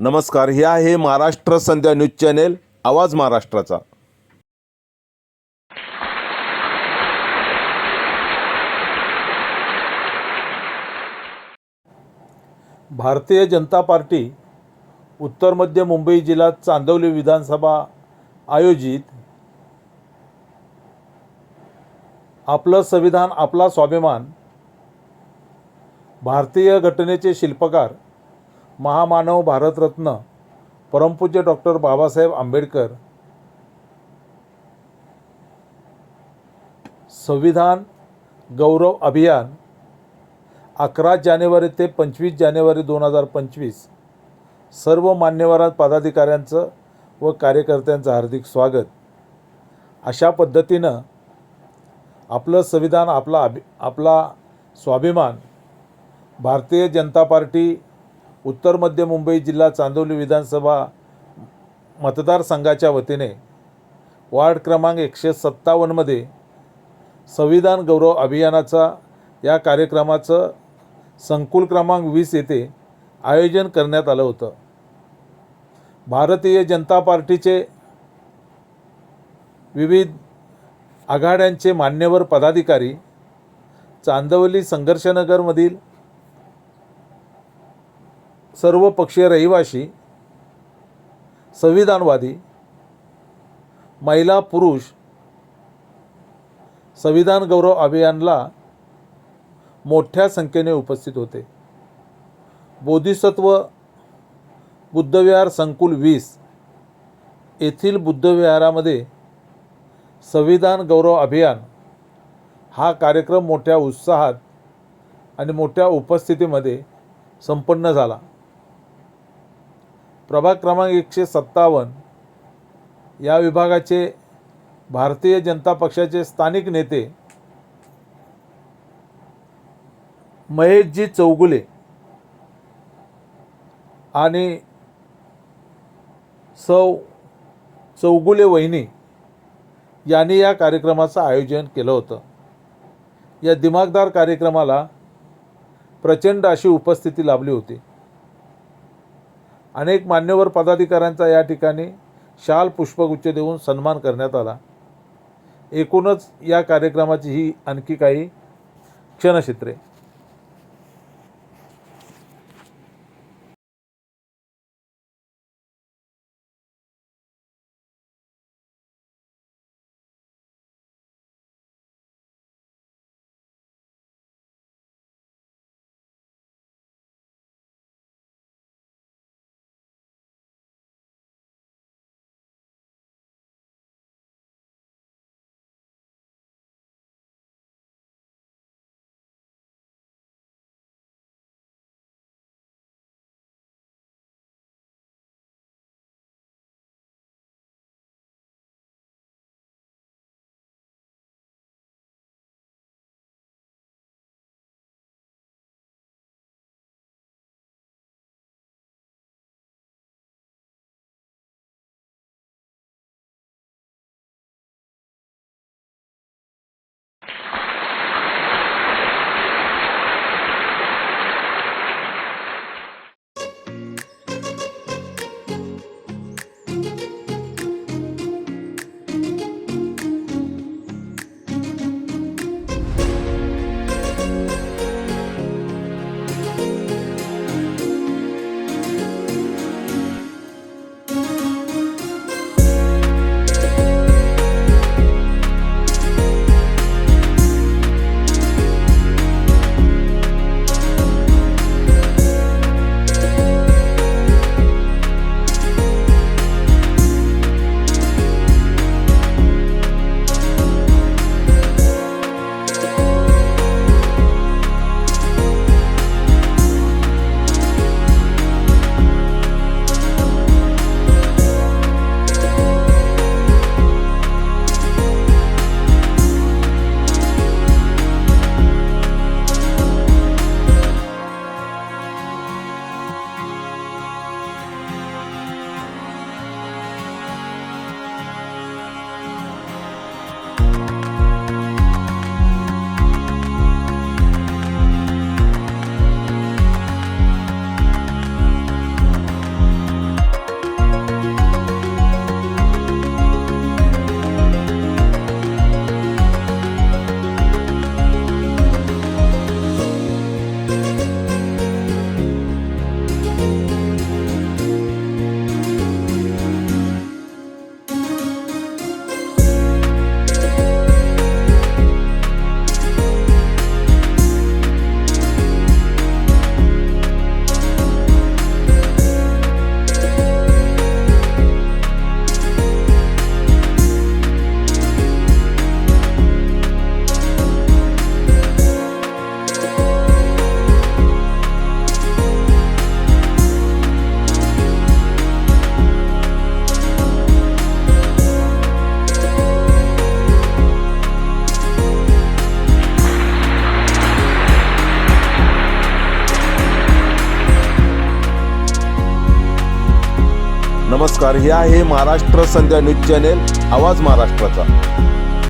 नमस्कार, हे आहे महाराष्ट्र संध्या न्यूज चॅनेल, आवाज महाराष्ट्राचा। भारतीय जनता पार्टी उत्तर मध्य मुंबई जिल्हा चांदवली विधानसभा आयोजित आपलं संविधान आपला स्वाभिमान, भारतीय घटनेचे शिल्पकार महामानव भारतरत्न परमपूज्य डॉक्टर बाबासाहेब आंबेडकर संविधान गौरव अभियान 11 जानेवारी ते 25 जानेवारी 2025 सर्व मान्यवर पदाधिकाऱ्यांचं व कार्यकर्त्यांचं हार्दिक स्वागत। अशा पद्धतीनं आपलं संविधान आपला स्वाभिमान भारतीय जनता पार्टी उत्तर मध्य मुंबई जिल्हा चांदवली विधानसभा मतदारसंघाच्या वतीने वार्ड क्रमांक 157 मध्ये संविधान गौरव अभियानाचा या कार्यक्रमाचं संकुल क्रमांक 20 येथे आयोजन करण्यात आलं होतं। भारतीय जनता पार्टीचे विविध आघाड्यांचे मान्यवर पदाधिकारी, चांदवली संघर्षनगरमधील सर्व पक्षीय रहिवासी, संविधानवादी, महिला पुरुष संविधान गौरव अभियानला मोठ्या संख्येने उपस्थित होते। बोधिसत्व बुद्धविहार संकुल 20 येथील बुद्धविहारामध्ये संविधान गौरव अभियान हा कार्यक्रम मोठ्या उत्साहात आणि मोठ्या उपस्थितीमध्ये संपन्न झाला। प्रभाग क्रमांक 157 या विभागाचे भारतीय जनता पक्षाचे स्थानिक नेते महेशजी चौगुले आणि चौगुले वहिनी यांनी या कार्यक्रमाचं आयोजन केलं होतं। या दिमागदार कार्यक्रमाला प्रचंड अशी उपस्थिती लाभली होती। अनेक मान्यवर पदाधिकाऱ्यांचा या ठिकाणी शाल पुष्पगुच्छ देऊन सन्मान करण्यात आला। एकूणच या कार्यक्रमाची ही आणखी काही क्षणचित्रे। नमस्कार, हे आहे महाराष्ट्र संध्या न्यूज चॅनेल आवाज महाराष्ट्राचा.